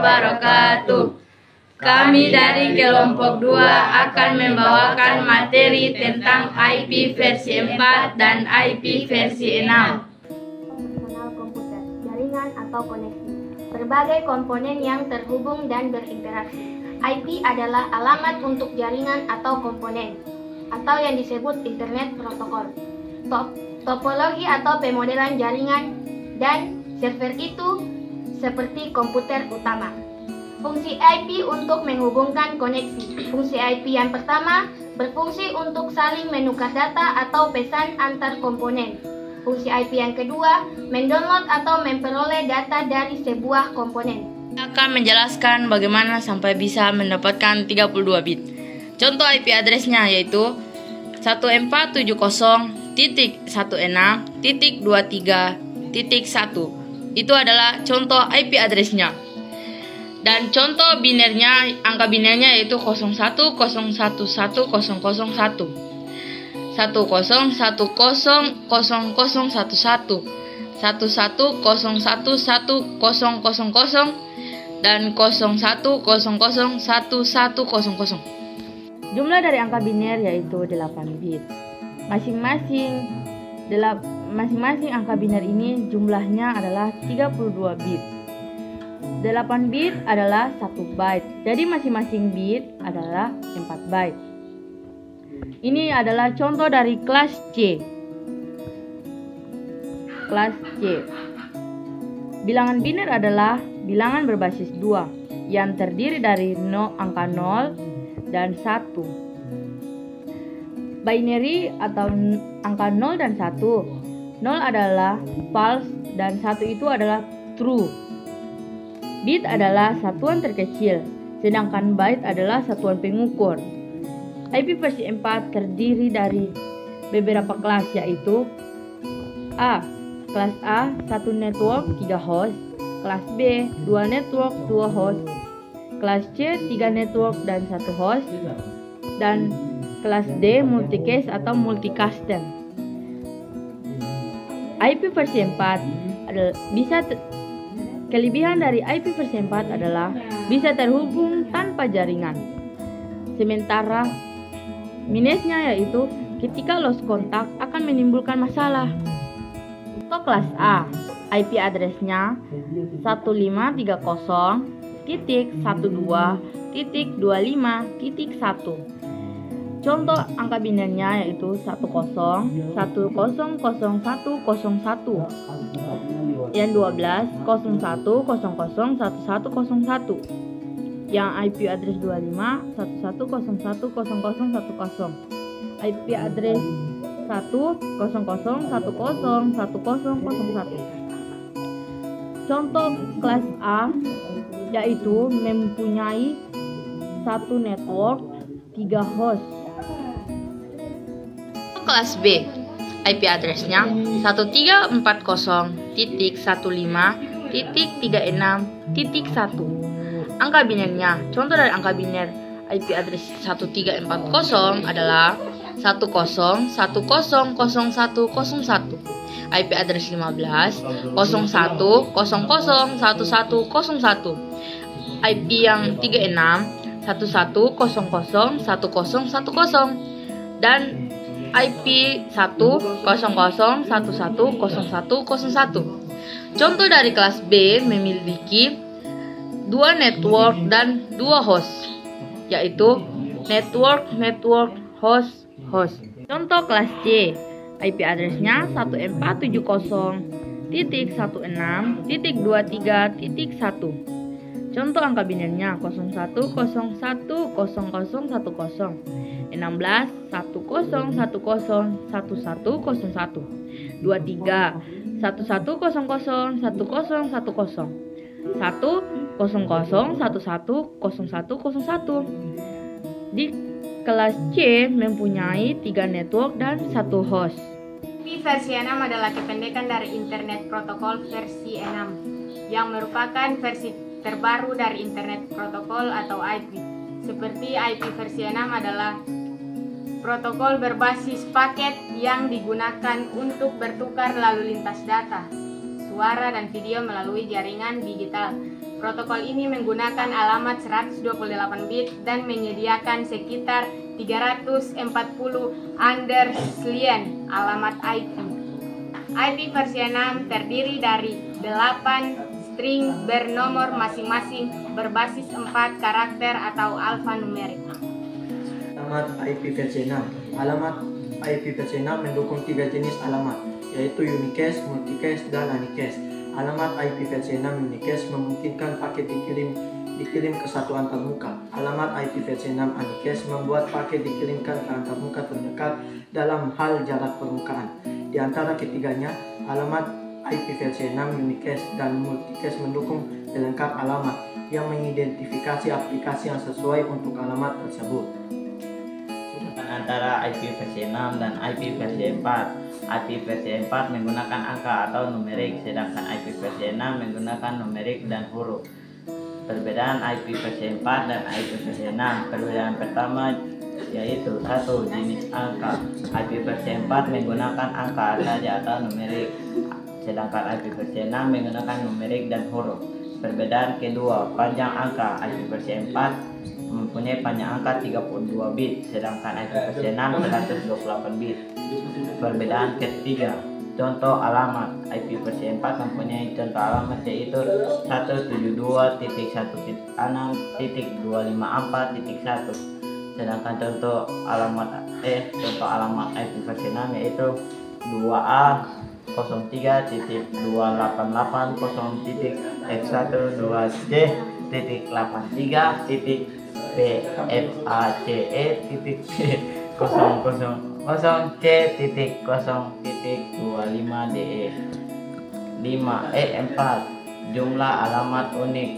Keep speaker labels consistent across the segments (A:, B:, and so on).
A: wabarakatuh. Kami dari kelompok 2 akan membawakan materi tentang IP versi 4 dan IP versi 6.
B: Fungsional komputer, jaringan atau koneksi, berbagai komponen yang terhubung dan berinteraksi. IP adalah alamat untuk jaringan atau komponen, atau yang disebut Internet Protokol. Topologi atau pemodelan jaringan dan server itu seperti komputer utama. Fungsi IP untuk menghubungkan koneksi. Fungsi IP yang pertama berfungsi untuk saling menukar data atau pesan antar komponen. Fungsi IP yang kedua mendownload atau memperoleh data dari sebuah komponen.
A: Kita akan menjelaskan bagaimana sampai bisa mendapatkan 32 bit. Contoh IP address-nya yaitu 14.0.16.23.1. Itu adalah contoh IP address-nya. Dan contoh binernya, angka binernya yaitu 01011001, 1010100011, dan 01001100. Jumlah dari angka biner yaitu 8 bit. Masing-masing angka biner ini jumlahnya adalah 32 bit. 8 bit adalah 1 byte. Jadi masing-masing bit adalah 4 byte. Ini adalah contoh dari kelas C. Kelas C. Bilangan biner adalah bilangan berbasis 2 yang terdiri dari angka 0 dan 1. Binary atau angka 0 dan 1. 0 adalah false dan 1 itu adalah true. Bit adalah satuan terkecil, sedangkan byte adalah satuan pengukur. IP versi 4 terdiri dari beberapa kelas yaitu A. Kelas A 1 network 3 host, kelas B 2 network 2 host, kelas C 3 network dan 1 host, dan kelas D multicast atau multi-custom. IP versi 4 adalah kelebihan dari IP versi 4 adalah bisa terhubung tanpa jaringan. Sementara minusnya yaitu ketika lost kontak akan menimbulkan masalah. Untuk kelas A, IP address-nya 15.12.25.1. Contoh angka binernya yaitu 10.100.101, yang 12 01.00.11.1. Yang IP address 25 11.01.01.1010. IP address 1.00.10.10.01. Contoh kelas A yaitu mempunyai 1 network 3 host. Kelas B, IP address-nya 1340.15.36.1. Angka binernya, contoh dari angka biner IP address 1340 adalah 10.10.01.01. IP address 15.01.00.11.1. IP yang 36 11.00.10.10. Dan IP 1.00.11.01.01. Contoh dari kelas B memiliki 2 network dan 2 host, yaitu network, host. Contoh kelas C, IP address-nya 14.16.23.1. Contoh angka binernya 01.01.00.10, 16 10.10.11.101, 23 11.00.10.10.10, 1.00.11.01.01. Di kelas C mempunyai 3 network dan 1 host.
C: IP versi 6 adalah kependekan dari Internet Protokol versi 6 yang merupakan versi terbaru dari Internet Protokol atau IP. Seperti IP versi 6 adalah protokol berbasis paket yang digunakan untuk bertukar lalu lintas data, suara dan video melalui jaringan digital. Protokol ini menggunakan alamat 128 bit dan menyediakan sekitar 340 underslien alamat IP. IP versi 6 terdiri dari 8 string bernomor masing-masing berbasis 4 karakter atau alfanumerik.
D: Alamat IP versi 6. Alamat IP versi 6 mendukung 3 jenis alamat, yaitu unicast, multicast, dan anycast. Alamat IP versi 6 unicast memungkinkan paket dikirim ke satu antarmuka. Alamat IP versi 6 anycast membuat paket dikirimkan ke antarmuka terdekat dalam hal jarak permukaan. Di antara ketiganya, alamat IP versi 6 unicast dan multicast mendukung pelengkap alamat yang mengidentifikasi aplikasi yang sesuai untuk alamat tersebut.
E: Antara IP versi 6 dan IP versi 4. IP versi 4 menggunakan angka atau numerik, sedangkan IP versi 6 menggunakan numerik dan huruf. Perbedaan IP versi 4 dan IP versi 6. Perbedaan pertama yaitu 1. Jenis angka. IP versi 4 menggunakan angka saja atau numerik, sedangkan IP versi 6 menggunakan numerik dan huruf. Perbedaan kedua, panjang angka. IP versi 4 mempunyai panjang angka 32 bit, sedangkan IP versi 6 128 bit. Perbedaan ketiga, contoh alamat. IP versi 4 mempunyai contoh alamat yaitu 172.16.254.1, sedangkan contoh alamat IP versi 6 yaitu 2A 03.283.123.B-FACE.000C.0.25DE. 4. Jumlah alamat unik.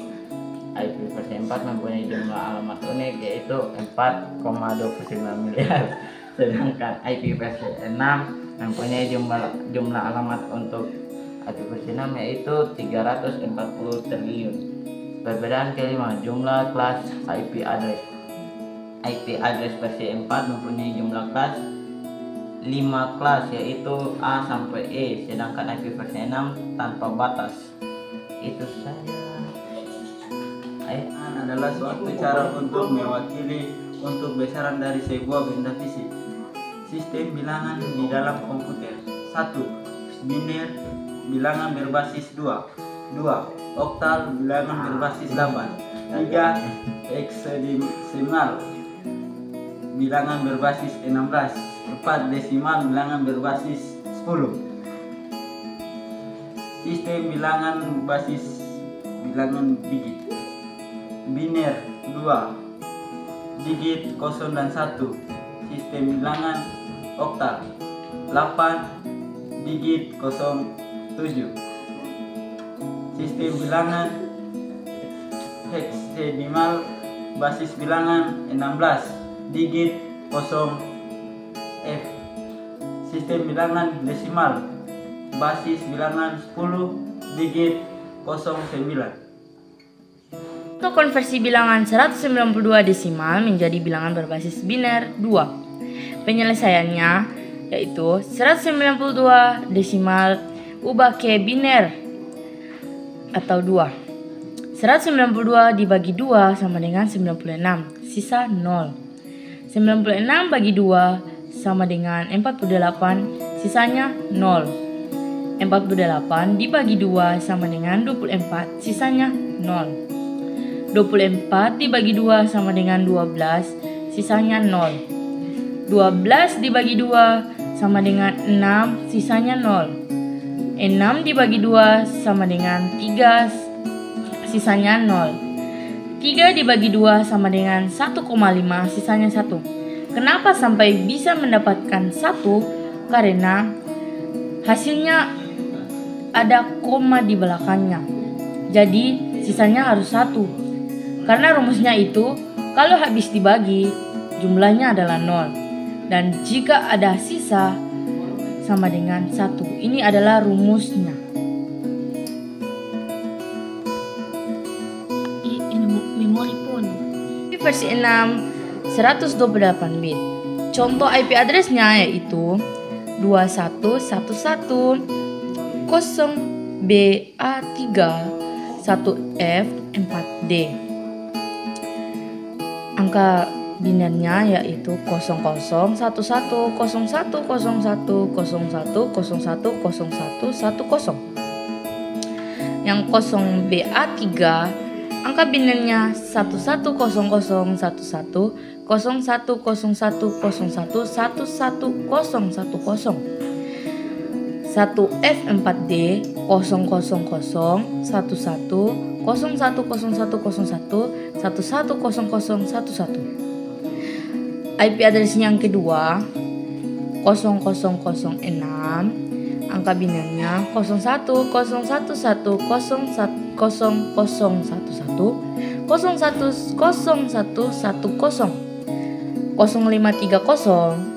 E: IP versi 4 mempunyai jumlah alamat unik yaitu 4,29 miliar, sedangkan IP versi 6 mempunyai jumlah alamat untuk IP versi 6 yaitu 340 triliun. Perbedaan kelima, jumlah kelas IP address. IP address versi 4 mempunyai jumlah kelas 5 kelas yaitu A sampai E, sedangkan IP versi 6 tanpa batas. Itu saja.
F: Adalah suatu cara untuk mewakili untuk besaran dari sebuah benda fisik. Sistem bilangan di dalam komputer. 1. Biner, bilangan berbasis 2. 2. Oktal, bilangan berbasis 8. 3. Hexadesimal, bilangan berbasis 16. 4. Desimal, bilangan berbasis 10. Sistem bilangan basis bilangan digit. Biner 2, digit 0 dan 1. Sistem bilangan oktal 8, digit 07. Sistem bilangan hexadesimal, basis bilangan 16, digit 0F. Sistem bilangan desimal, basis bilangan 10, digit 09.
A: Untuk konversi bilangan 192 desimal menjadi bilangan berbasis biner 2. Penyelesaiannya yaitu 192 desimal ubah ke biner atau 2. 192 dibagi 2 sama dengan 96, sisa 0. 96 bagi 2 sama dengan 48, sisanya 0. 48 dibagi 2 sama dengan 24, sisanya 0. 24 dibagi 2 sama dengan 12, sisanya 0. 12 dibagi 2 sama dengan 6, sisanya 0. 6 dibagi 2 sama dengan 3, sisanya 0. 3 dibagi 2 sama dengan 1,5, sisanya 1. Kenapa sampai bisa mendapatkan 1? Karena hasilnya ada koma di belakangnya. Jadi sisanya harus 1. Karena rumusnya itu, kalau habis dibagi, jumlahnya adalah 0. Dan jika ada sisa, sama dengan 1. Ini adalah rumusnya.
B: Ini memori pun.
A: Versi 6, 128 bit. Contoh IP address-nya yaitu 2111 0BA3 1F, 4D. Angka binarnya yaitu 00, 11, 01, 01, 01, 01, 01, 01, 10. Yang 0BA3, angka binarnya 11, 00, 11, 01, 01, 01, 11, 10. 1F4D 000 11 01 01 01 11 IP address-nya yang kedua 0006, angka binarnya 01 011 01 01 01 10. 0530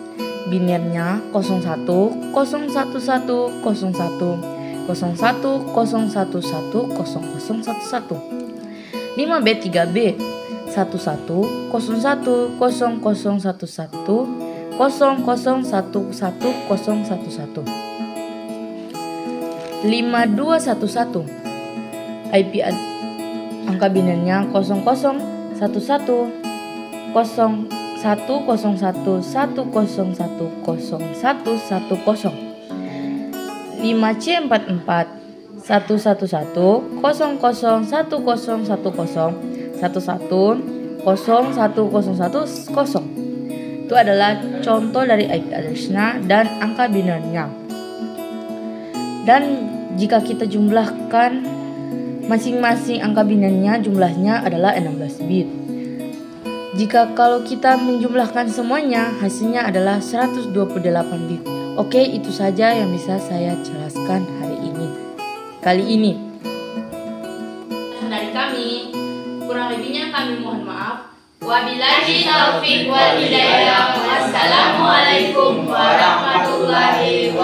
A: binarnya 01 011 01 01 01 011 0011. 5B3B 11 01 0011 0011 0011011. 5211 IP angka binarnya 0011 01 101 101 0110. 5C44 111 00 1010 11 Itu adalah contoh dari IP address-nya dan angka binarnya. Dan jika kita jumlahkan masing-masing angka binarnya, jumlahnya adalah 16 bit. Jika kalau kita menjumlahkan semuanya, hasilnya adalah 128 bit. Oke, itu saja yang bisa saya jelaskan kali ini. Dari kami, kurang lebihnya kami mohon maaf. Wabillahi taufiq wal hidayah. Wassalamualaikum warahmatullahi wabarakatuh.